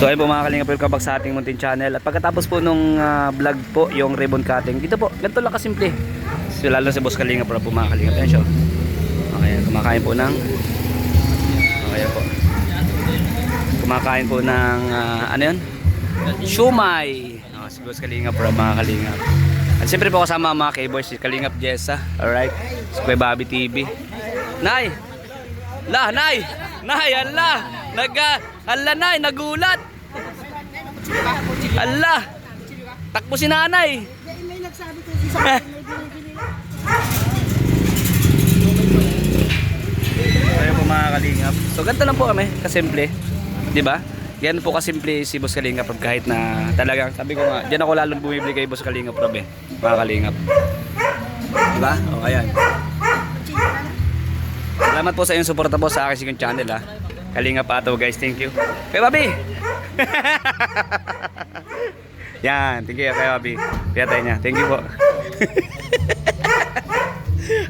So ayun po mga Kalingap, welcome back sa ating munting channel. At pagkatapos po nung vlog po, yung ribbon cutting, dito po, ganito lang kasimple. So lalo si Boss Kalingap po mga Kalingap. Ayan siya. Okay, kumakain po ng okay po. Kumakain po ng ano yun? Shumai. Si Boss Kalingap po mga Kalingap. At siyempre po kasama ang mga K-boys, si Kalingap Jessa. Alright. Si Kuya Bobby TV. Nay! La, Nay! Nay, ala! Ala, Nay, nagulat! Ala! Takbo si nanay! May nagsabi ko si Sa Ayan po mga Kalingap. So ganito lang po kami, kasimple. Diba? Yan po kasimple si Boss Kalingap kahit na talagang, sabi ko nga, dyan ako lalong bumibili kay Boss Kalingap mga Kalingap. Diba? O ayan. Salamat po sa inyong suporta po sa aking channel ha. Kalingap Ato guys, thank you. Kay Bobby! Yan, thank you kay Bobby. Piyatay niya, thank you po.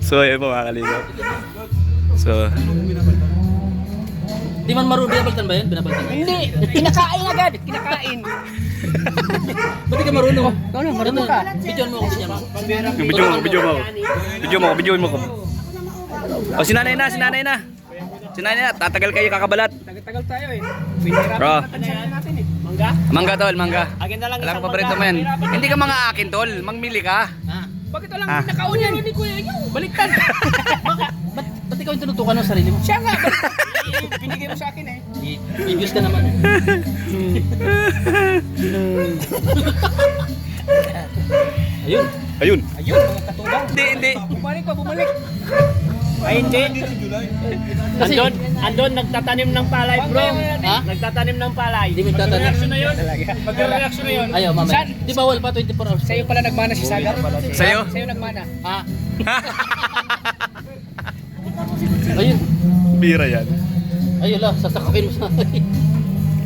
So ayun po mga Kalingap. So di man marunong binabaltan ba yan? Binabaltan ba? Hindi, kinakain agad, kinakain. Ba't di ka marunong? Ano, marunong ka? Bidyon mo ako siya mo. Video mo ko. O si nanay na. Si nanay na, tatagal kayo kakabalat. Tagal tayo eh. Pinahirapan Bro. natin eh. Mangga? Mangga tol, mangga. Akin na lang Alam isang ko paborito mo yan. Mahirapan Hindi ka mga akin tol, mangmili ka. Bakit walang kinakaon yan? Hindi ko yan. Baliktad. Ba't ikaw yung tinutukan ng sarili mo? Siya nga. Binigay mo sa akin eh. Videos ka naman. Ayun. Ayun. Ayun, mga katubang. Hindi. Bumalik. Ay, hindi. Kasi Andon nagtatanim ng palay, bro. Ha? Nagtatanim ng palay. Hindi mo tatanong. Magre-reaction na yun. Magre-reaction na yun. Ayaw, mamaya. Saan? Di bawal pa 24 hours. Sa'yo pala nagmana si Sagar. Sa'yo? Sa'yo nagmana. Ha? Ayun. Bira yan. Ayun lang, sasakakin mo sa akin.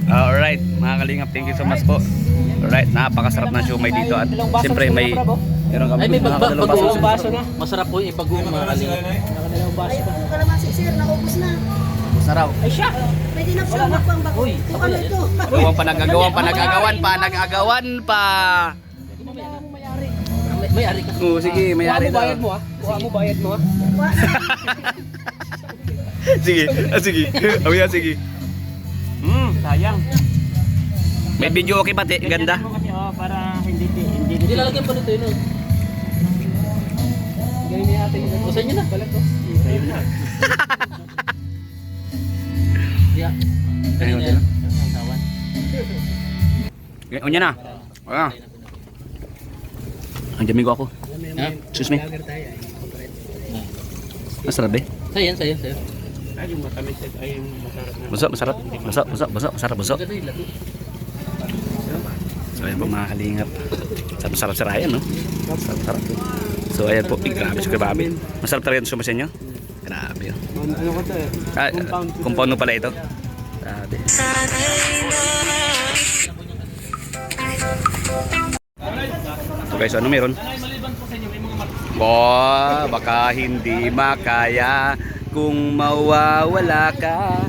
Alright, mga Kalingap, thank you so much po. Alright, napakasarap ng siomay dito at siyempre may meron kami Ay, may nakakadalawang bago. baso na. Masarap po yung ipag-uong mga kalingap. Nakadalawang baso pa. Kalamansi sir, naubos na. Masarap. Ay siya! Pwede na siyang magpang bako. Uy, Ito ano ito? nagagawan pa. May-ari ka. Oo, sige, may-ari Kuha mo daw. bayad mo ah. Kuha mo bayad mo ah. Sige, sige. Awiya, sige. Sayang. May video okay pati, ganda. Mo kasi, para hindi Hindi lalagyan pa nito yun. Ganyan niya natin. O sa inyo na. Balat ko. Ayun na. Yeah. Ayun, Kanina okay na. ang tawan. Unya na. Wala. Ang dami ko ako. Ha? Excuse me. Lager tayo eh. Masarap eh. Sayan. Ay, yung matamis ay yung masarap na. Masarap. Maganda yung lato. So ayan po mga Kalingap. Masarap si Ryan, no? Sarap. So ayan po, grabe si Kuya Bobby. Masarap talaga yung sumasin nyo. Grabe. Ano ko to eh? Compound mo pala ito. Grabe. So guys, ano meron? Baka hindi makaya kung mawawala ka.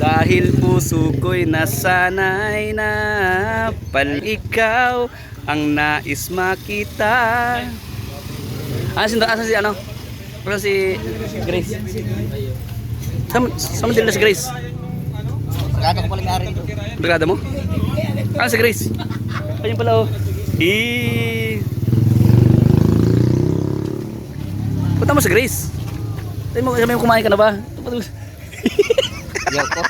Dahil puso ko'y nasanay na ikaw ang nais makita. Asan si ano? Asan si Grace? Saan din na si Grace? Sagado ko pala may-ari ito. Brigada mo? Asan si Grace? Ayun pala oh. Punta mo si Grace. Sabi mo kumain ka na ba? Yoko.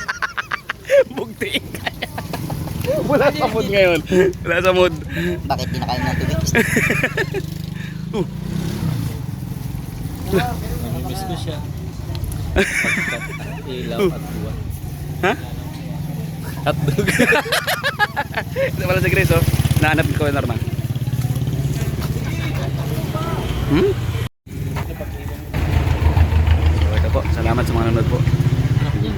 Bugti ka. Wala sa mood ngayon. Wala sa mood. Bakit di nakain ng tubig? Miss ko siya. Ilaw at buwan. Ha? Hotdog. Ito pala si Grace oh. Nahanap ko yung normal. So ito po. Salamat sa mga nanonood po.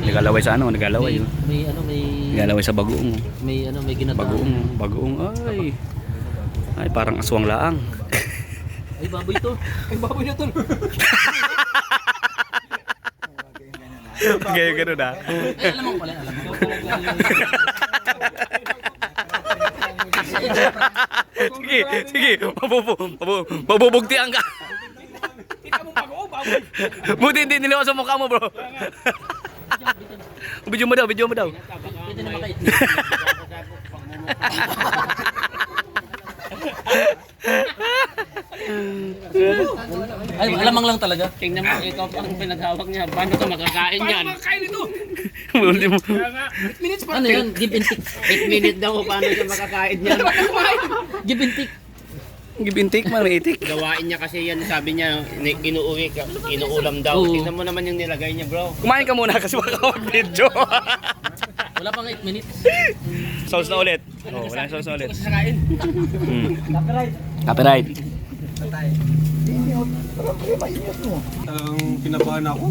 Nagalaway sa ano? Nagalaway. May Nagalaway sa bagoong. may ginataang. Bagoong. Ay, parang aswang laang. Ay, baboy to. Ay, baboy na tol. Ganyan ganun ah. Ay, alam mo pala, alam mo. Sige, sige. Mabubugtian ka. Kita mo bago, baboy. Buti hindi niliwas sa mukha mo, bro. Video mo daw, video mo daw. Pwede na makait. Ay, alamang lang talaga. Tingnan mo, ikaw pa ang pinaghawak niya. Paano ka makakain yan? Makakain ito. Ulti mo. 8 minutes pa. Ano yan? Give and take. 8 minutes daw paano ka makakain yan. Give and take. Give and take man, may itik. Gawain niya kasi yan, sabi niya, inuuwi ka, inuulam daw. Oo. Tingnan mo naman yung nilagay niya, bro. Kumain ka muna kasi baka mag-video. Wala pang 8 minutes. Sauce na ulit. Oh, wala sauce na ulit. Sakain. Copyright. Ang kinabahan ako.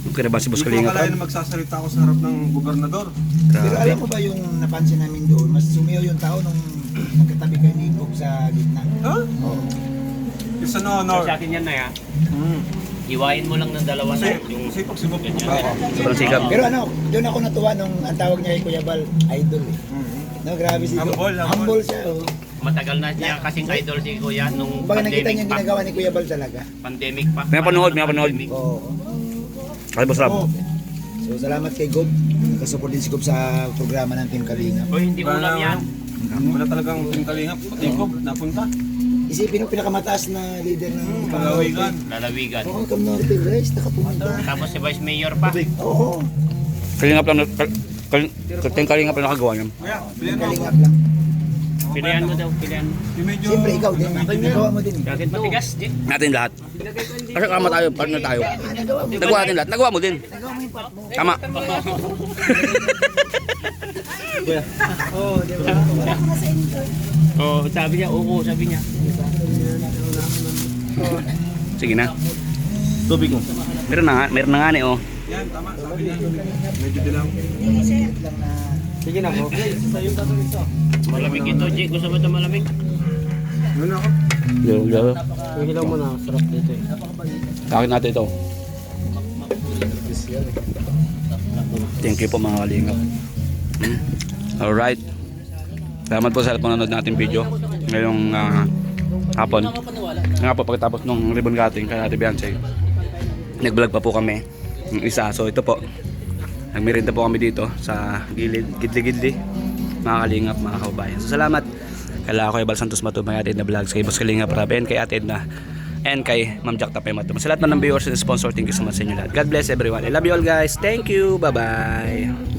Kaya ba si Boss Hindi ko Kalinga akalain pa? na magsasalita ako sa harap ng gobernador. Pero alam mo ba yung napansin namin doon, mas sumiyaw yung tao nung nagkatabi kayo ni Bob sa gitna. Ha? Oo. It's an honor. Sa akin yan na ya. Mm. Iwain mo lang ng dalawa na Kasi, yung kasi pag sibok mo Sobrang sikap. Pero ano, doon ako natuwa nung ang tawag niya kay Kuya Bal, idol eh. No, grabe si Humble, humble. Humble siya. Oh. matagal na niya kasing idol si Kuya nung Kumbaga nakita niya pandemic yung pa. ginagawa ni Kuya Bal talaga. Pandemic pa. May napanood, may napanood. Pandemic. Oo. Ay, Boss Rob. Oo. So salamat kay Gob. Nakasupport din si Gob sa programa ng Team Kalinga. Hoy, hindi ulam yan. Wala talagang tingkalingap. Pati ko, napunta. Isipin mo pinakamataas na leader ng Palawigan. Lalawigan. Oo, Cam Norte, guys, nakapunta. Tapos si Vice Mayor pa. Oo, Kalingap lang, kalingap lang nakagawa niya. Kuya, bilhin mo. kalingap lang. Pilihan mo daw, pilihan mo. Yung medyo... Siyempre ikaw din, ginagawa mo din. Bakit matigas? Di. Natin lahat. Kasi kama tayo, partner tayo. Nagawa natin lahat. Nagawa mo din. Nagawa mo yung part mo. Tama. Oo, di ba? Wala ko na sa enjoy. Oh, sabi niya, oo, sabi niya. Sige na. Tubig mo. Meron na nga ni oh. Yan, tama. Sabi niya. Medyo dilaw. Sige na mo. Malamig ito, G. Gusto mo ito malamig? Ano na ako? Yung hilaw mo na, sarap dito eh. Kakin natin ito. Thank you po mga kalingap. Alright. Salamat po sa lahat ng nanonood natin video. Ngayong hapon. Nga po pagkatapos ng ribbon cutting kay Ate Beyonce. Nag-vlog pa po kami. Yung isa. So ito po. Nagmerienda po kami dito sa gilid, gidli-gidli. Mga kalingap, mga kababayan. So salamat. Kala ko kay Bal Santos Matubay, Ate Edna Vlogs, kay Boss Kalingap Raben, kay Ate Edna, and kay Ma'am Jack Tapay Matubay. Sa lahat ng viewers and sponsor, thank you so much sa inyo lahat. God bless everyone. I love you all guys. Thank you. Bye-bye.